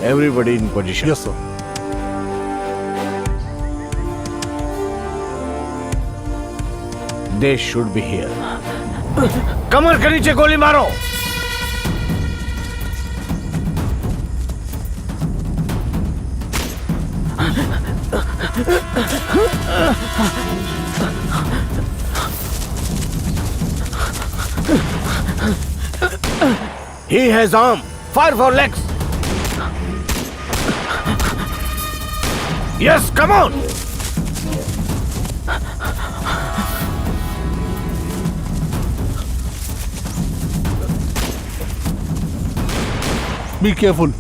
Everybody in position. Yes, sir. They should be here. कमर के नीचे गोली मारो. He has arm. Fire for legs. Yes, come on. Be careful.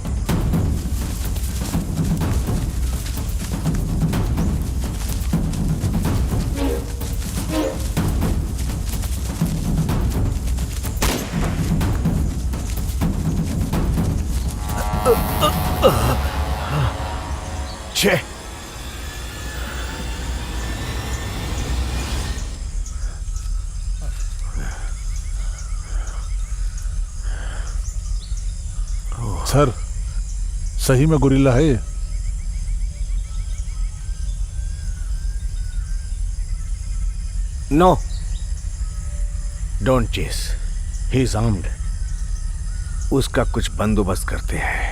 छे. Sir, सही में गोरिल्ला है ये. No. Don't chase. He is armed. उसका कुछ बंदोबस्त करते हैं.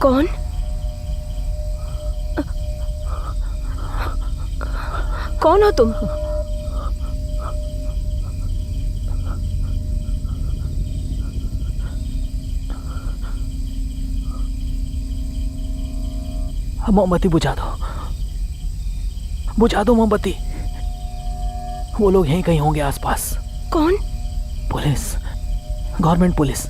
कौन? कौन हो तुम? मोमबत्ती बुझा दो, बुझा दो मोमबत्ती. वो लोग यहीं कहीं होंगे आसपास. कौन? Police, government police.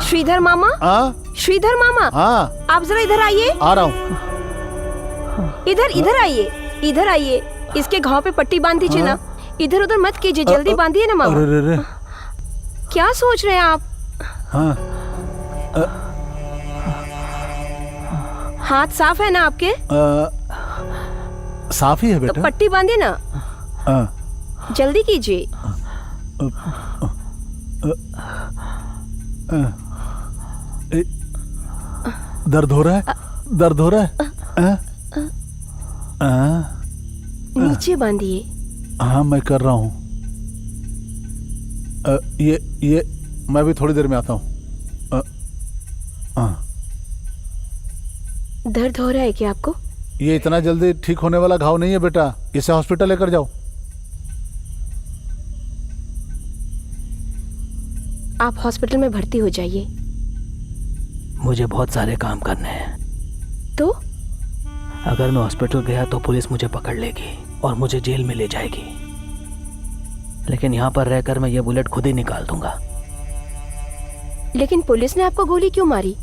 श्रीधर मामा, श्रीधर मामा, आप जरा इधर आइए. आ रहा हूँ. इधर आइए, इधर आइए. इसके घाव पे पट्टी बांध दीजिए ना. इधर उधर मत कीजिए, जल्दी बांधिए ना मामा. अरे रे रे. क्या सोच रहे हैं आप? हाँ हाथ साफ है ना आपके? साफ ही है तो बेटा। पट्टी बांधे ना, हाँ जल्दी कीजिए। दर्द हो रहा है, दर्द हो रहा है। नीचे बांधिए। हाँ मैं कर रहा हूँ। ये मैं भी थोड़ी देर में आता हूँ। दर्द हो रहा है क्या आपको? ये इतना जल्दी ठीक होने वाला घाव नहीं है बेटा, इसे हॉस्पिटल लेकर जाओ। आप हॉस्पिटल में भर्ती हो जाइए। मुझे बहुत सारे काम करने हैं। तो अगर मैं हॉस्पिटल गया तो पुलिस मुझे पकड़ लेगी और मुझे जेल में ले जाएगी, लेकिन यहाँ पर रहकर मैं ये बुलेट खुद ही निकाल दूंगा। लेकिन पुलिस ने आपको गोली क्यों मारी?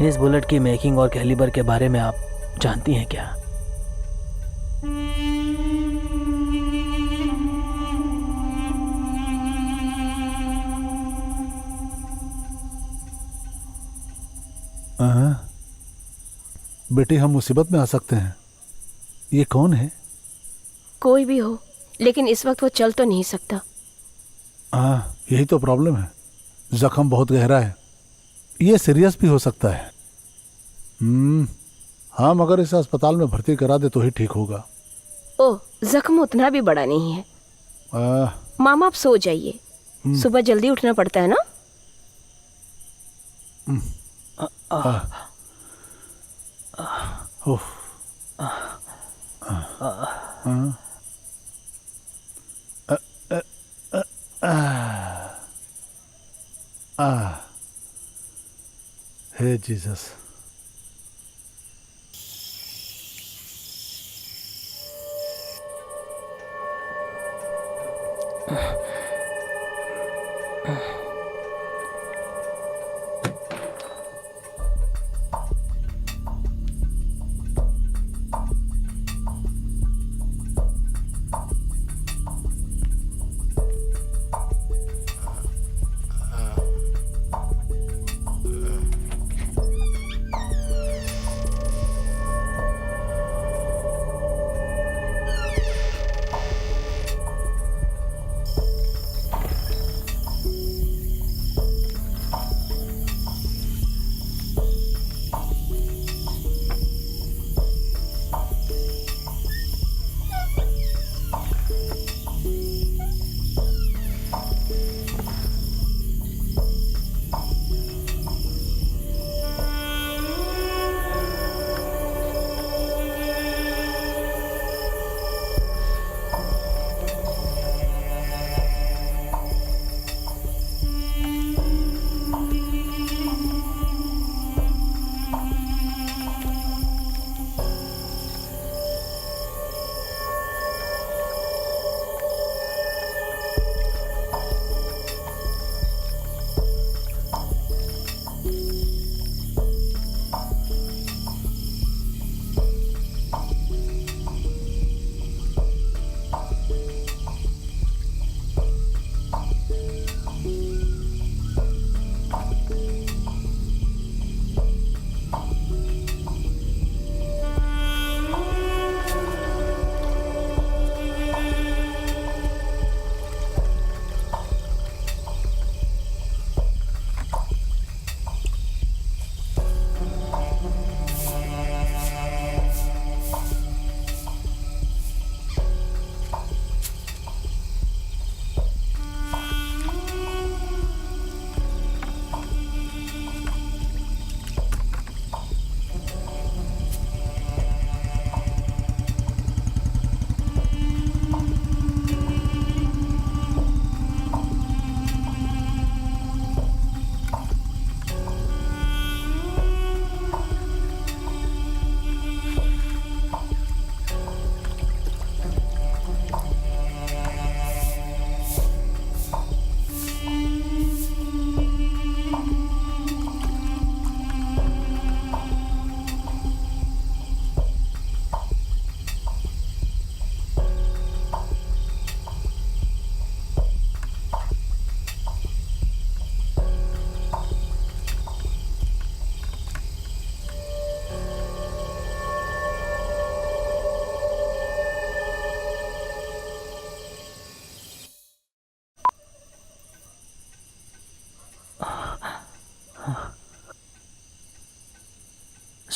इस बुलेट की मेकिंग और कैलिबर के बारे में आप जानती हैं क्या? बेटी हम मुसीबत में आ सकते हैं। ये कौन है? कोई भी हो, लेकिन इस वक्त वो चल तो नहीं सकता। यही तो प्रॉब्लम है, जख्म बहुत गहरा है, ये सीरियस भी हो सकता है। हाँ मगर इसे अस्पताल में भर्ती करा दे तो ही ठीक होगा। ओह, जख्म उतना भी बड़ा नहीं है। मामा आप सो जाइए, सुबह जल्दी उठना पड़ता है ना। हे जीसस।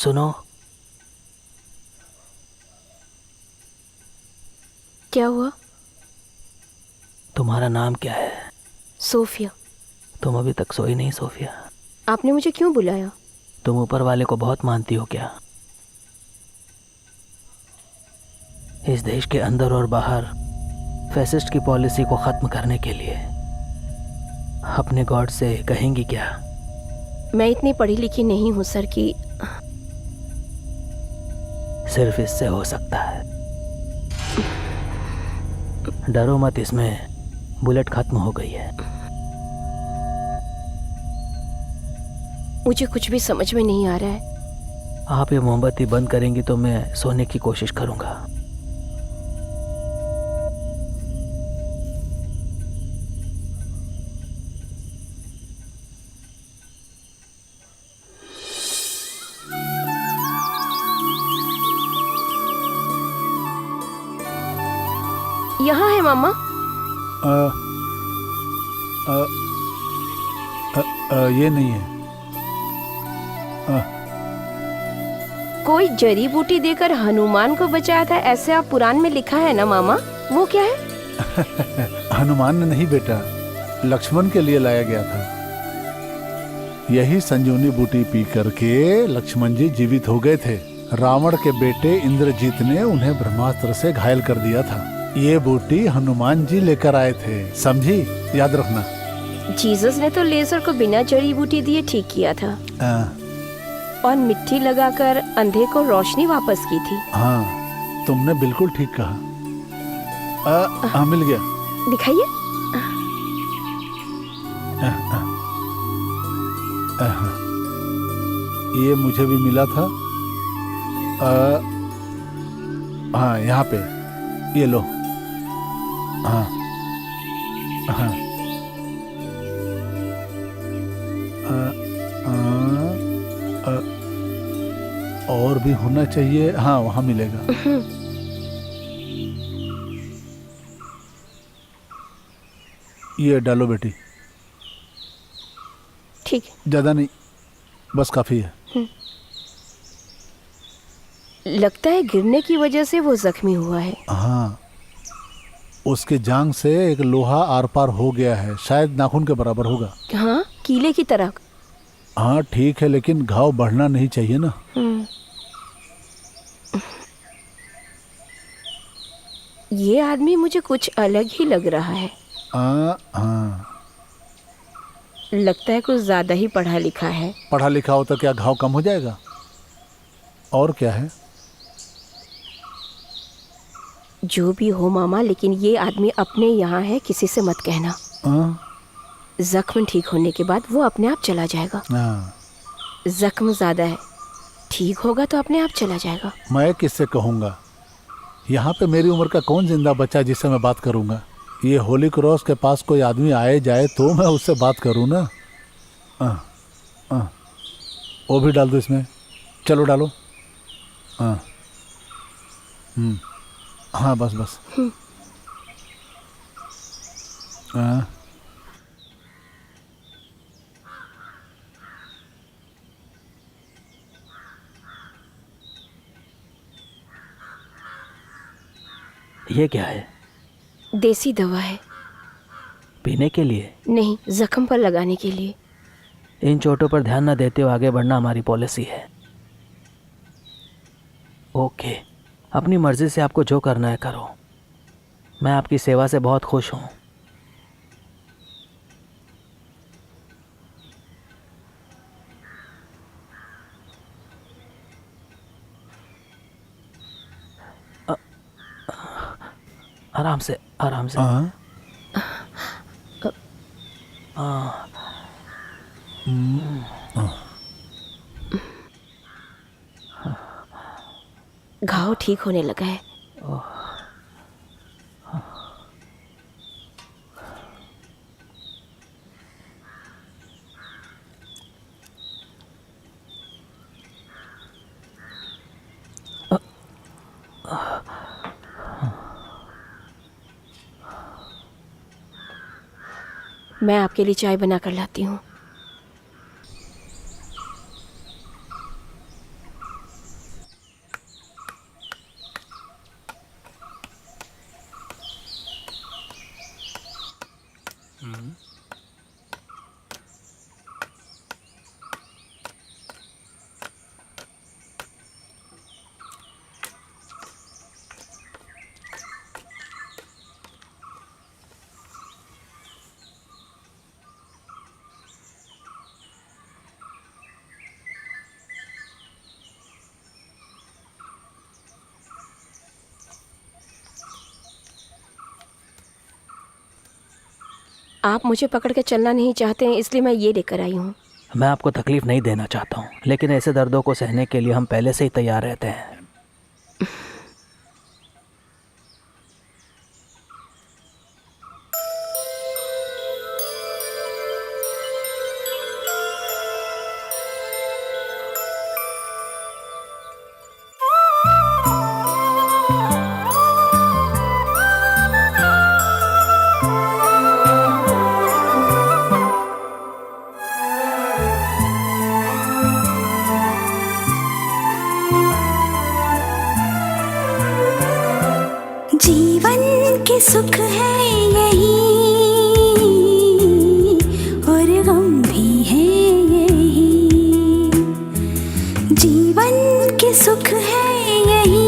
सुनो, क्या हुआ? तुम्हारा नाम क्या है? सोफिया। तुम अभी तक सोई नहीं सोफिया? आपने मुझे क्यों बुलाया? तुम ऊपर वाले को बहुत मानती हो क्या? इस देश के अंदर और बाहर फैसिस्ट की पॉलिसी को खत्म करने के लिए अपने गॉड से कहेंगी क्या? मैं इतनी पढ़ी लिखी नहीं हूँ सर कि सिर्फ इससे हो सकता है। डरो मत, इसमें बुलेट खत्म हो गई है। मुझे कुछ भी समझ में नहीं आ रहा है। आप ये मोमबत्ती बंद करेंगी तो मैं सोने की कोशिश करूंगा। यहाँ है मामा। ये नहीं है। कोई जड़ी बूटी देकर हनुमान को बचाया था, ऐसे आप पुराण में लिखा है ना मामा। वो क्या है? हनुमान ने नहीं बेटा, लक्ष्मण के लिए लाया गया था। यही संजीवनी बूटी पी करके लक्ष्मण जी जीवित हो गए थे। रावण के बेटे इंद्रजीत ने उन्हें ब्रह्मास्त्र से घायल कर दिया था। ये बूटी हनुमान जी लेकर आए थे, समझी? याद रखना। जीसस ने तो लेजर को बिना जड़ी बूटी दिए ठीक किया था और मिट्टी लगाकर अंधे को रोशनी वापस की थी। हाँ, तुमने बिल्कुल ठीक कहा। हाँ, मिल गया। दिखाइए। ये मुझे भी मिला था। हाँ, यहाँ पे ये लो। हाँ हाँ। और भी होना चाहिए। हाँ, वहाँ मिलेगा। ये डालो बेटी। ठीक है। ज्यादा नहीं, बस काफी है। लगता है गिरने की वजह से वो जख्मी हुआ है। हाँ, उसके जांग से एक लोहा आर पार हो गया है, शायद नाखून के बराबर होगा। हाँ, कीले की तरह। हाँ ठीक है, लेकिन घाव बढ़ना नहीं चाहिए ना। ये आदमी मुझे कुछ अलग ही लग रहा है। हाँ, लगता है कुछ ज्यादा ही पढ़ा लिखा है। पढ़ा लिखा हो तो क्या घाव कम हो जाएगा? और क्या है? जो भी हो मामा, लेकिन ये आदमी अपने यहाँ है, किसी से मत कहना। जख्म ठीक होने के बाद वो अपने आप चला जाएगा। जख्म ज्यादा है, ठीक होगा तो अपने आप चला जाएगा। मैं किससे कहूँगा? यहाँ पे मेरी उम्र का कौन जिंदा बच्चा जिससे मैं बात करूँगा? ये होली क्रॉस के पास कोई आदमी आए जाए तो मैं उससे बात करूँ ना। वो भी डाल दो इसमें। चलो डालो। हाँ, बस बस। ये क्या है? देसी दवा है। पीने के लिए? नहीं, जख्म पर लगाने के लिए। इन चोटों पर ध्यान न देते हुए आगे बढ़ना हमारी पॉलिसी है। ओके, अपनी मर्जी से आपको जो करना है करो। मैं आपकी सेवा से बहुत खुश हूँ। आराम से, आराम से। घाव ठीक होने लगा है। मैं आपके लिए चाय बना कर लाती हूँ। आप मुझे पकड़ के चलना नहीं चाहते हैं, इसलिए मैं ये लेकर आई हूँ। मैं आपको तकलीफ नहीं देना चाहता हूँ, लेकिन ऐसे दर्दों को सहने के लिए हम पहले से ही तैयार रहते हैं। जीवन के सुख है यही और गम भी है यही। जीवन के सुख है यही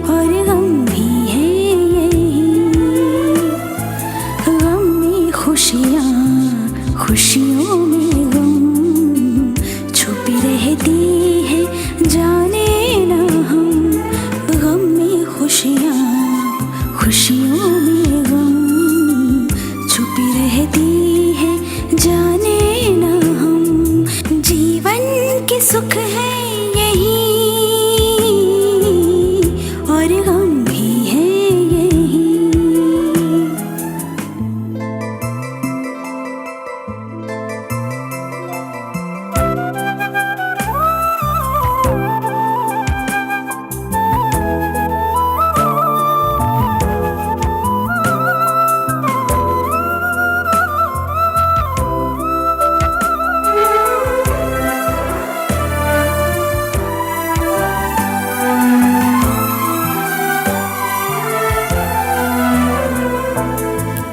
और गम भी है यही। गम में खुशियाँ, खुशियों में गम छुपी रहती है, जाने ना हम। गम में खुशियाँ, खुशियों में गम छुपी रहती है, जाने ना हम। जीवन के सुख है यही और गम भी है यही।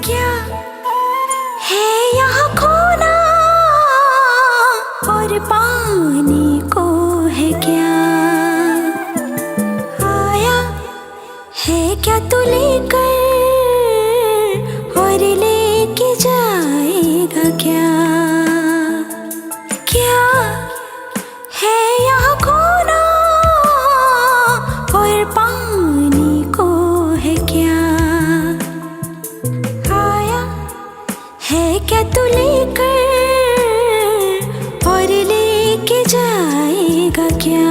क्या है यहाँ खोना और पाने को है क्या? आया है क्या तू लेकर और लेके जाएगा क्या? क्या है यहाँ खोना और पाने को है क्या? आया है क्या तू लेकर और लेके जाएगा क्या?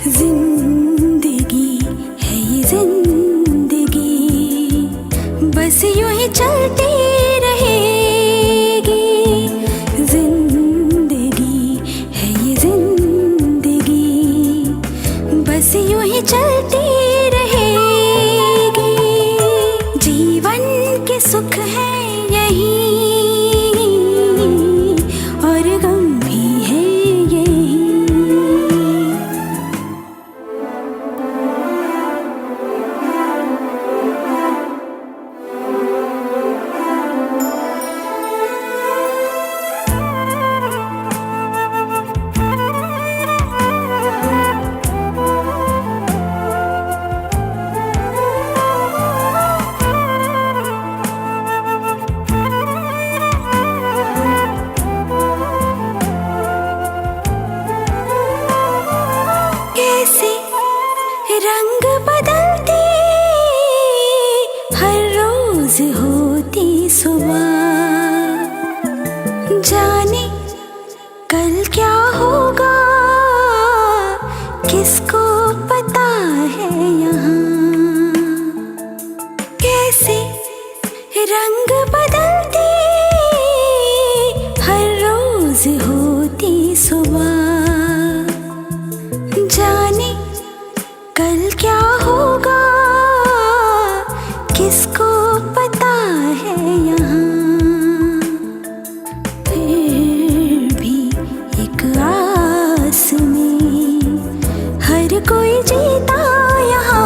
जिंदगी है ये जिंदगी, बस यूं ही चलती रहेगी। जिंदगी है ये जिंदगी, बस यूं ही चलती रहेगी। जीवन के सुख है यही और गम भी है यही। कैसे रंग बदलती हर रोज होती सुबह, जाने कल क्या होगा किसको पता है यहाँ। कैसे रंग बदलती हर रोज होती सुबह, जाने कल क्या होगा किसको पता है यहाँ। फिर भी एक आस में हर कोई जीता यहाँ।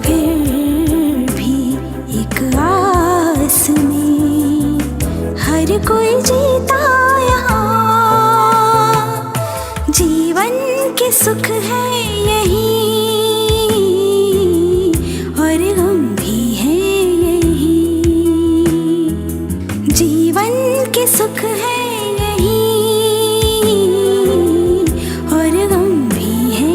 फिर भी एक आस में हर कोई जीता यहाँ। जीवन के सुख है यही और गम भी है यही। जीवन के सुख है यही और गम भी है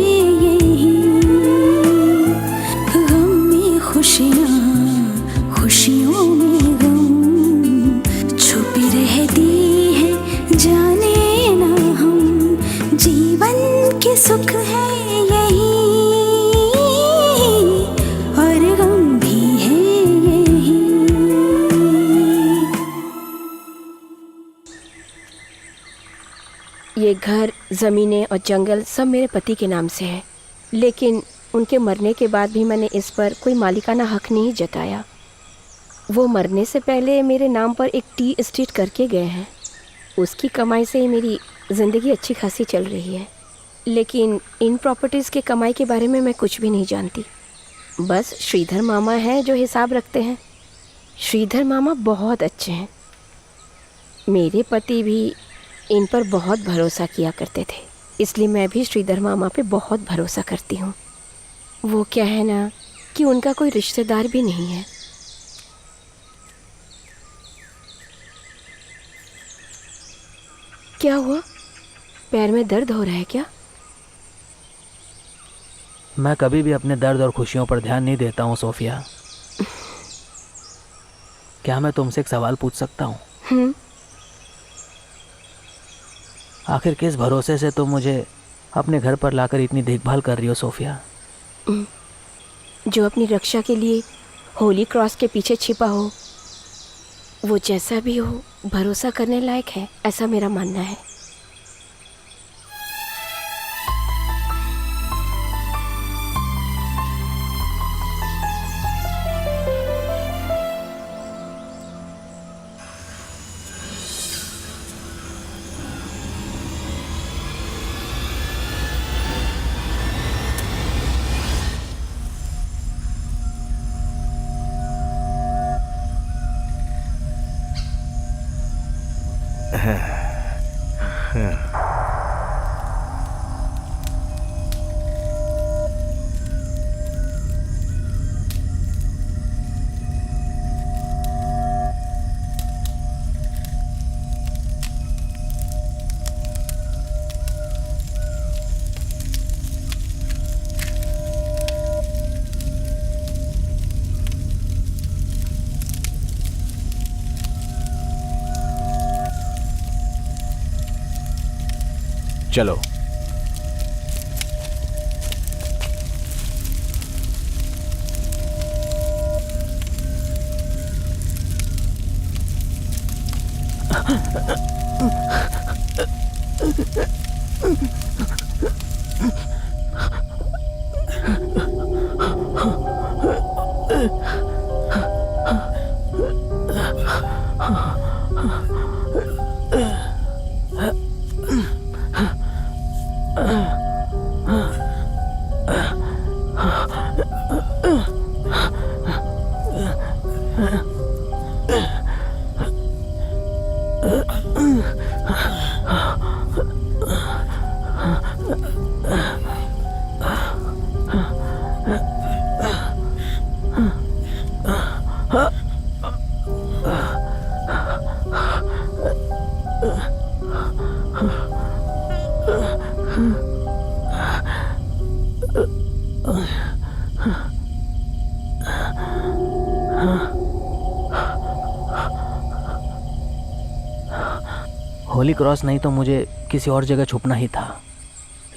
ये घर, ज़मीनें और जंगल सब मेरे पति के नाम से है, लेकिन उनके मरने के बाद भी मैंने इस पर कोई मालिकाना हक नहीं जताया। वो मरने से पहले मेरे नाम पर एक टी एस्टेट करके गए हैं। उसकी कमाई से ही मेरी ज़िंदगी अच्छी खासी चल रही है, लेकिन इन प्रॉपर्टीज़ के कमाई के बारे में मैं कुछ भी नहीं जानती। बस श्रीधर मामा हैं जो हिसाब रखते हैं। श्रीधर मामा बहुत अच्छे हैं। मेरे पति भी इन पर बहुत भरोसा किया करते थे, इसलिए मैं भी श्रीधर मामा पे बहुत भरोसा करती हूँ। वो क्या है ना कि उनका कोई रिश्तेदार भी नहीं है। क्या हुआ? पैर में दर्द हो रहा है क्या? मैं कभी भी अपने दर्द और खुशियों पर ध्यान नहीं देता हूँ सोफिया। क्या मैं तुमसे एक सवाल पूछ सकता हूँ? आखिर किस भरोसे से तुम मुझे अपने घर पर लाकर इतनी देखभाल कर रही हो सोफिया? जो अपनी रक्षा के लिए होली क्रॉस के पीछे छिपा हो, वो जैसा भी हो भरोसा करने लायक है, ऐसा मेरा मानना है। चलो। होली क्रॉस नहीं तो मुझे किसी और जगह छुपना ही था,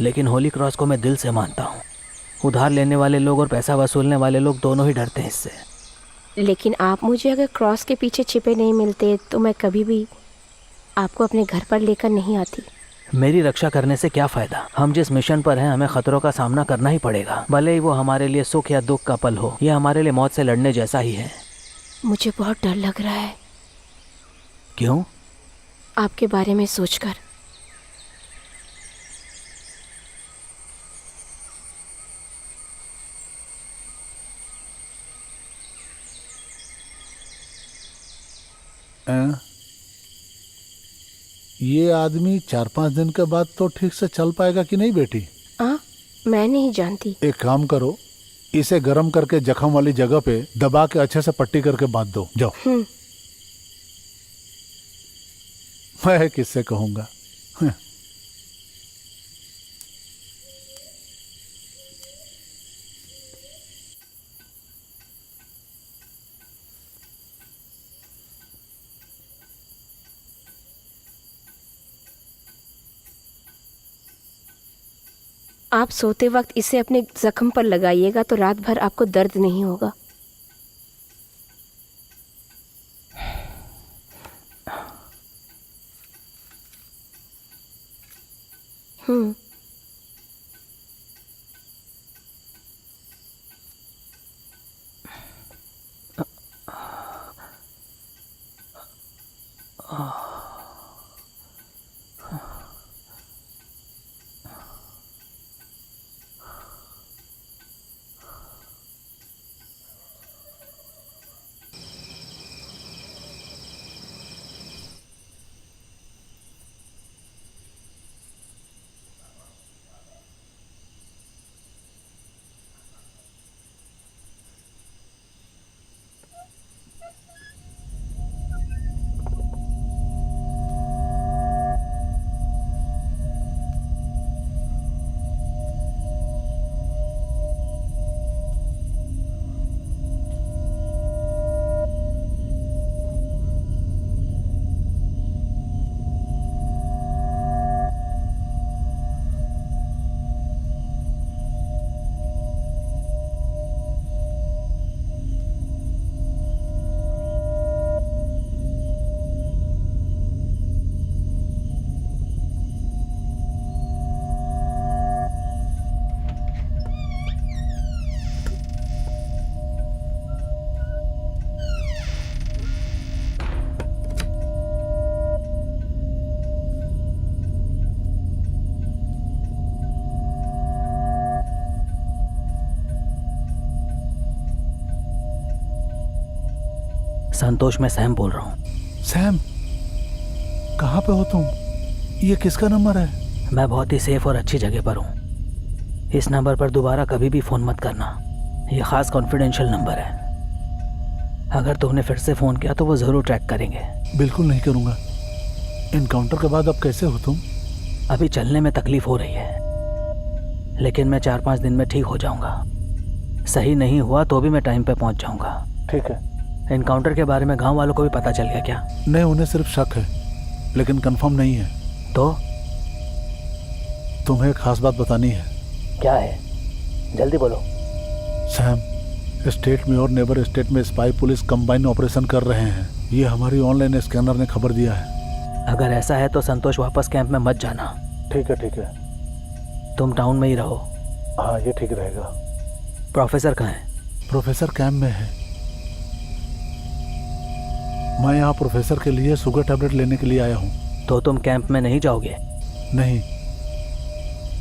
लेकिन होली क्रॉस को मैं दिल से मानता हूँ। उधार लेने वाले लोग और पैसा वसूलने वाले लोग दोनों ही डरते हैं इससे। लेकिन आप मुझे अगर क्रॉस के पीछे छिपे नहीं मिलते तो मैं कभी भी आपको अपने घर पर लेकर नहीं आती। मेरी रक्षा करने से क्या फ़ायदा? हम जिस मिशन पर हैं हमें ख़तरों का सामना करना ही पड़ेगा, भले ही वो हमारे लिए सुख या दुख का पल हो। यह हमारे लिए मौत से लड़ने जैसा ही है। मुझे बहुत डर लग रहा है। क्यों? आपके बारे में सोचकर। ये आदमी 4-5 दिन के बाद तो ठीक से चल पाएगा कि नहीं बेटी? मैं नहीं जानती। एक काम करो, इसे गर्म करके जख्म वाली जगह पे दबा के अच्छे से पट्टी करके बांध दो। जाओ। मैं किससे कहूंगा? आप सोते वक्त इसे अपने जख्म पर लगाइएगा तो रात भर आपको दर्द नहीं होगा। संतोष, मैं सैम बोल रहा हूँ। सैम, कहाँ पे हो तुम? ये किसका नंबर है? मैं बहुत ही सेफ और अच्छी जगह पर हूँ। इस नंबर पर दोबारा कभी भी फ़ोन मत करना। ये ख़ास कॉन्फिडेंशियल नंबर है। अगर तुमने फिर से फ़ोन किया तो वो ज़रूर ट्रैक करेंगे। बिल्कुल नहीं करूँगा। इनकाउंटर के बाद अब कैसे हो तुम? अभी चलने में तकलीफ़ हो रही है, लेकिन मैं 4-5 दिन में ठीक हो जाऊँगा। सही नहीं हुआ तो भी मैं टाइम पे पहुँच जाऊँगा। ठीक है। इनकाउंटर के बारे में गांव वालों को भी पता चल गया क्या? नहीं, उन्हें सिर्फ शक है, लेकिन कंफर्म नहीं है। तो तुम्हें एक खास बात बतानी है। क्या है? जल्दी बोलो। सैम, स्टेट में और नेबर स्टेट में स्पाई पुलिस कंबाइन ऑपरेशन कर रहे हैं। ये हमारी ऑनलाइन स्कैनर ने खबर दिया है। अगर ऐसा है तो संतोष वापस कैंप में मत जाना। ठीक है, ठीक है। तुम टाउन में ही रहो। हाँ, ये ठीक रहेगा। प्रोफेसर कहाँ है? प्रोफेसर कैंप में है। मैं यहाँ प्रोफेसर के लिए शुगर टैबलेट लेने के लिए आया हूँ। तो तुम कैंप में नहीं जाओगे? नहीं,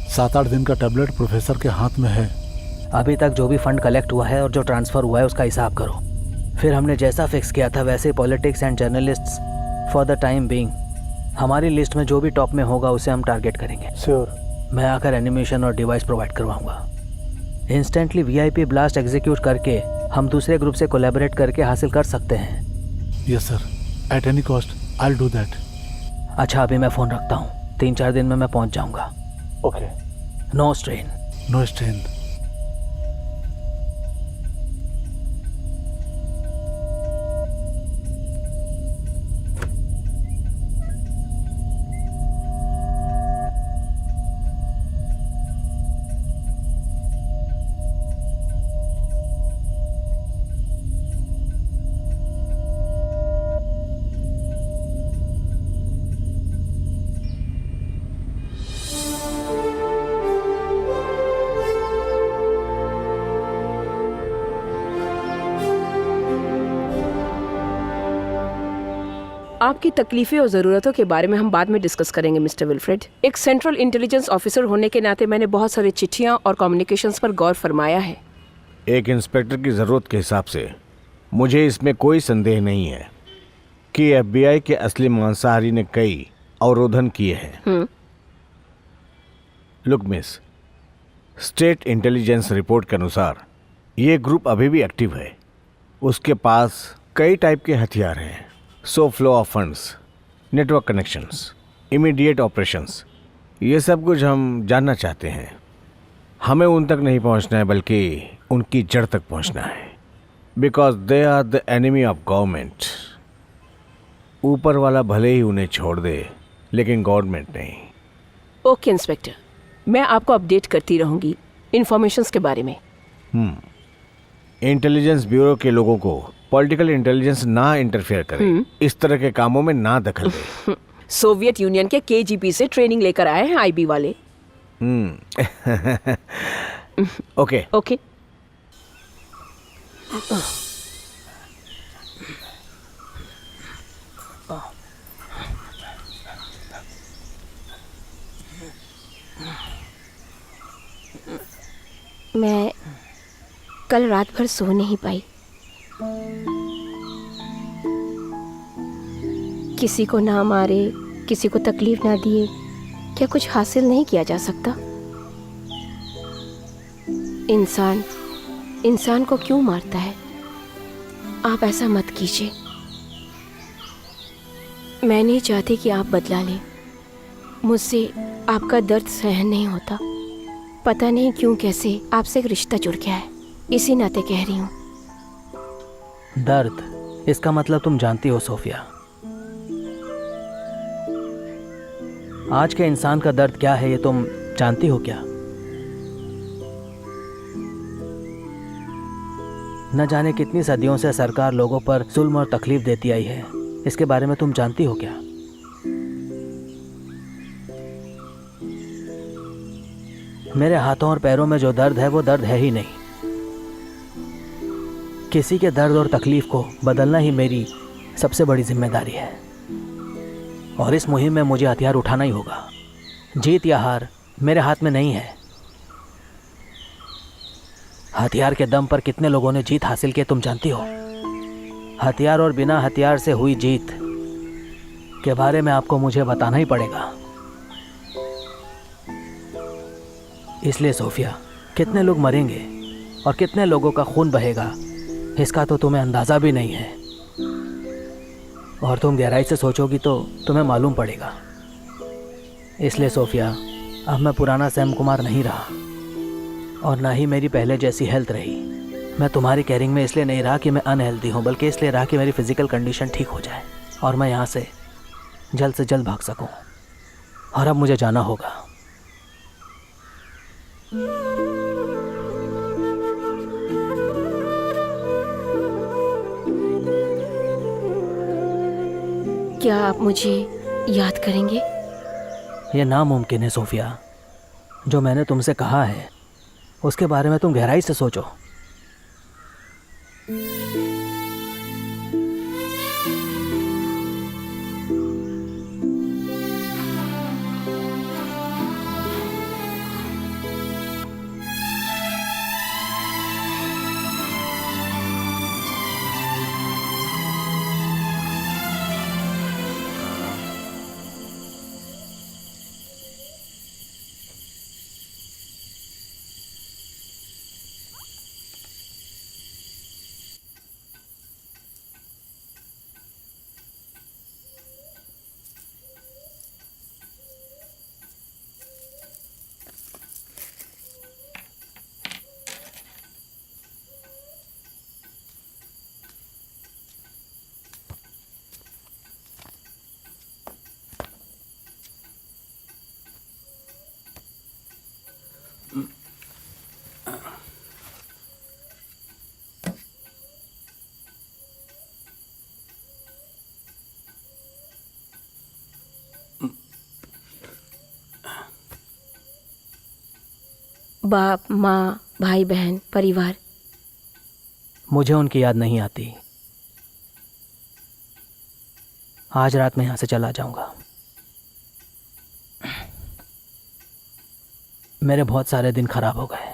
7-8 दिन का टैबलेट प्रोफेसर के हाथ में है। अभी तक जो भी फंड कलेक्ट हुआ है और जो ट्रांसफ़र हुआ है उसका हिसाब करो। फिर हमने जैसा फिक्स किया था वैसे politics and journalists for the time being हमारी लिस्ट में जो भी टॉप में होगा उसे हम टारगेट करेंगे। श्योर। मैं आकर एनिमेशन और डिवाइस प्रोवाइड करवाऊंगा। इंस्टेंटली VIP ब्लास्ट एग्जीक्यूट करके हम दूसरे ग्रुप से कोलैबोरेट करके हासिल कर सकते हैं। Yes sir, at any cost I will do that. अच्छा, अभी मैं फ़ोन रखता हूँ। 3-4 दिन में मैं पहुँच जाऊँगा। Okay. No strain. No strain. आपकी तकलीफें और ज़रूरतों के बारे में हम बाद में डिस्कस करेंगे मिस्टर विल्फ्रेड। एक सेंट्रल इंटेलिजेंस ऑफिसर होने के नाते मैंने बहुत सारी चिट्ठियां और कम्युनिकेशंस पर गौर फरमाया है। एक इंस्पेक्टर की ज़रूरत के हिसाब से मुझे इसमें कोई संदेह नहीं है कि FBI के असली मांसाहारी ने कई अवरोधन किए हैं। Look miss, state intelligence report के अनुसार ये ग्रुप अभी भी एक्टिव है। उसके पास कई टाइप के हथियार हैं। So flow of funds, network connections, immediate operations, ये सब कुछ हम जानना चाहते हैं। हमें उन तक नहीं पहुंचना है बल्कि उनकी जड़ तक पहुंचना है, because they are the enemy of government. ऊपर वाला भले ही उन्हें छोड़ दे लेकिन गवर्नमेंट नहीं। ओके इंस्पेक्टर, मैं आपको अपडेट करती रहूंगी इंफॉर्मेशंस के बारे में। इंटेलिजेंस ब्यूरो के लोगों को पॉलिटिकल इंटेलिजेंस ना इंटरफेयर करे, इस तरह के कामों में ना दखल दे। सोवियत यूनियन के KGB से ट्रेनिंग लेकर आए हैं IB वाले। ओके। ओके। मैं कल रात भर सो नहीं पाई। किसी को ना मारे, किसी को तकलीफ ना दिए, क्या कुछ हासिल नहीं किया जा सकता? इंसान को क्यों मारता है? आप ऐसा मत कीजिए। मैं नहीं चाहती कि आप बदला लें। मुझसे आपका दर्द सहन नहीं होता। पता नहीं क्यों कैसे आपसे एक रिश्ता जुड़ गया है, इसी नाते कह रही हूँ। दर्द, इसका मतलब तुम जानती हो सोफिया, आज के इंसान का दर्द क्या है ये तुम जानती हो क्या? न जाने कितनी सदियों से सरकार लोगों पर जुल्म और तकलीफ देती आई है, इसके बारे में तुम जानती हो क्या? मेरे हाथों और पैरों में जो दर्द है वो दर्द है ही नहीं। किसी के दर्द और तकलीफ को बदलना ही मेरी सबसे बड़ी जिम्मेदारी है, और इस मुहिम में मुझे हथियार उठाना ही होगा। जीत या हार मेरे हाथ में नहीं है। हथियार के दम पर कितने लोगों ने जीत हासिल की तुम जानती हो। हथियार और बिना हथियार से हुई जीत के बारे में आपको मुझे बताना ही पड़ेगा। इसलिए सोफिया, कितने लोग मरेंगे और कितने लोगों का खून बहेगा इसका तो तुम्हें अंदाज़ा भी नहीं है, और तुम गहराई से सोचोगी तो तुम्हें मालूम पड़ेगा। इसलिए सोफिया, अब मैं पुराना सैम कुमार नहीं रहा, और ना ही मेरी पहले जैसी हेल्थ रही। मैं तुम्हारी केयरिंग में इसलिए नहीं रहा कि मैं अनहेल्दी हूँ, बल्कि इसलिए रहा कि मेरी फिजिकल कंडीशन ठीक हो जाए और मैं यहाँ से जल्द भाग सकूँ। और अब मुझे जाना होगा। क्या आप मुझे याद करेंगे? यह नामुमकिन है सोफिया। जो मैंने तुमसे कहा है उसके बारे में तुम गहराई से सोचो। बाप, माँ, भाई बहन, परिवार। मुझे उनकी याद नहीं आती। आज रात में यहाँ से चला जाऊंगा। मेरे बहुत सारे दिन खराब हो गए।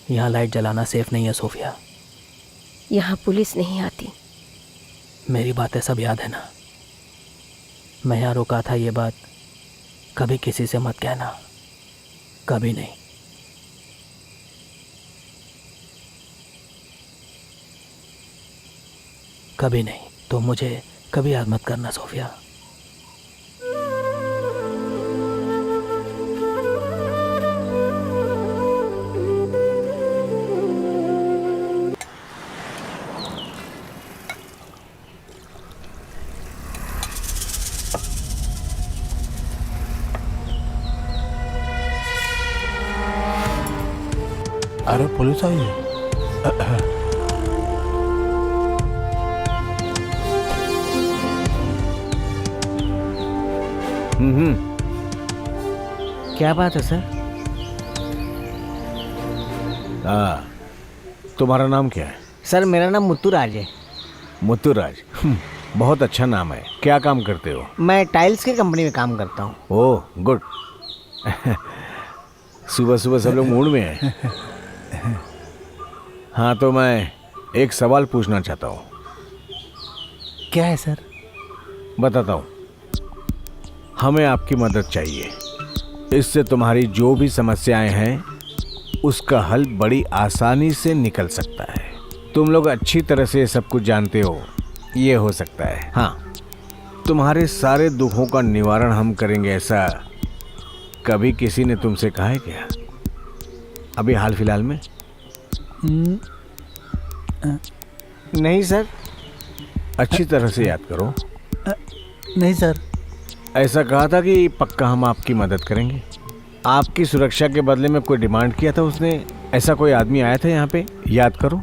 यहाँ लाइट जलाना सेफ नहीं है सोफिया। यहाँ पुलिस नहीं आती। मेरी बातें सब याद है ना? मैं यहाँ रुका था, ये बात कभी किसी से मत कहना, कभी नहीं। कभी नहीं। तो मुझे कभी याद मत करना सोफिया। अरे पुलिस आई है। क्या बात है सर? तुम्हारा नाम क्या है? सर मेरा नाम मुत्तुराज है। मुत्तुराज, बहुत अच्छा नाम है। क्या काम करते हो? मैं टाइल्स की कंपनी में काम करता हूँ। Oh good. सुबह सुबह सब लोग मूड में हैं। हाँ, तो मैं एक सवाल पूछना चाहता हूँ। क्या है सर? बताता हूँ। हमें आपकी मदद चाहिए। इससे तुम्हारी जो भी समस्याएं हैं उसका हल बड़ी आसानी से निकल सकता है। तुम लोग अच्छी तरह से सब कुछ जानते हो, ये हो सकता है। हाँ, तुम्हारे सारे दुखों का निवारण हम करेंगे, ऐसा कभी किसी ने तुमसे कहा है क्या? अभी हाल फिलहाल में? नहीं सर। अच्छी तरह से याद करो। नहीं सर। ऐसा कहा था कि पक्का हम आपकी मदद करेंगे। आपकी सुरक्षा के बदले में कोई डिमांड किया था उसने? ऐसा कोई आदमी आया था यहाँ पे? याद करो।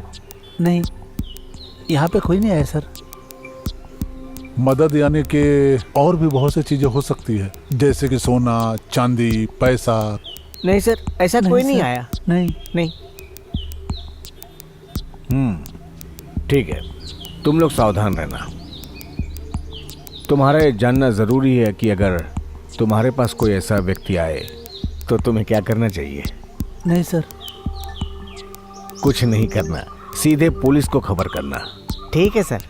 नहीं, यहाँ पे कोई नहीं आया सर। मदद यानी कि और भी बहुत सी चीजें हो सकती है, जैसे कि सोना, चांदी, पैसा। नहीं सर, ऐसा कोई नहीं आया। नहीं नहीं। ठीक है, तुम लोग सावधान रहना। तुम्हारा ये जानना ज़रूरी है कि अगर तुम्हारे पास कोई ऐसा व्यक्ति आए तो तुम्हें क्या करना चाहिए? नहीं सर। कुछ नहीं करना, सीधे पुलिस को खबर करना। ठीक है सर।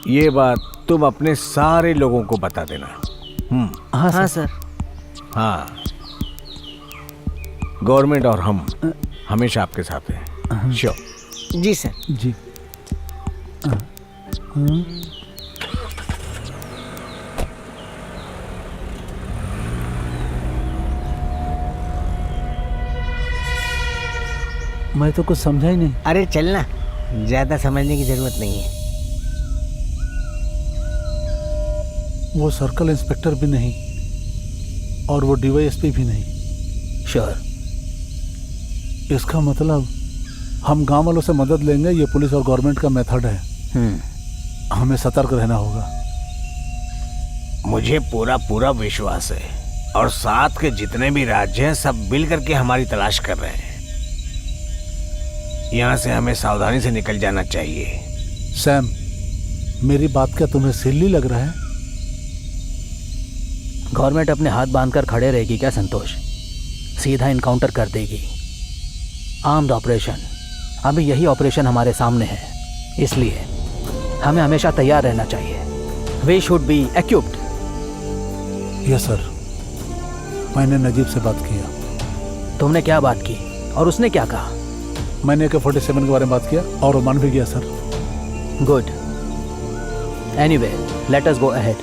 ये बात तुम अपने सारे लोगों को बता देना। हाँ सर। हाँ, गवर्नमेंट और हम हमेशा आपके साथ हैं। श्योर। जी सर। जी। मैं तो कुछ समझा ही नहीं। अरे चलना, ज्यादा समझने की जरूरत नहीं है। वो सर्कल इंस्पेक्टर भी नहीं और वो डीवाईएसपी भी नहीं। श्योर। इसका मतलब हम गांव वालों से मदद लेंगे। ये पुलिस और गवर्नमेंट का मेथड है। हमें सतर्क रहना होगा। मुझे पूरा पूरा विश्वास है और साथ के जितने भी राज्य हैं सब मिल करके हमारी तलाश कर रहे हैं। यहाँ से हमें सावधानी से निकल जाना चाहिए। सैम, मेरी बात क्या तुम्हें सिल्ली लग रहा है? गवर्नमेंट अपने हाथ बांधकर खड़े रहेगी क्या संतोष? सीधा इनकाउंटर कर देगी। आर्म्ड ऑपरेशन, अभी यही ऑपरेशन हमारे सामने है, इसलिए हमें हमेशा तैयार रहना चाहिए। We should be equipped. Yes sir. मैंने नजीब से बात किया। तुमने क्या बात की और उसने क्या कहा? मैंने AK-47 के बारे में बात किया और वो मान भी गया sir. Good. Anyway, let us go ahead.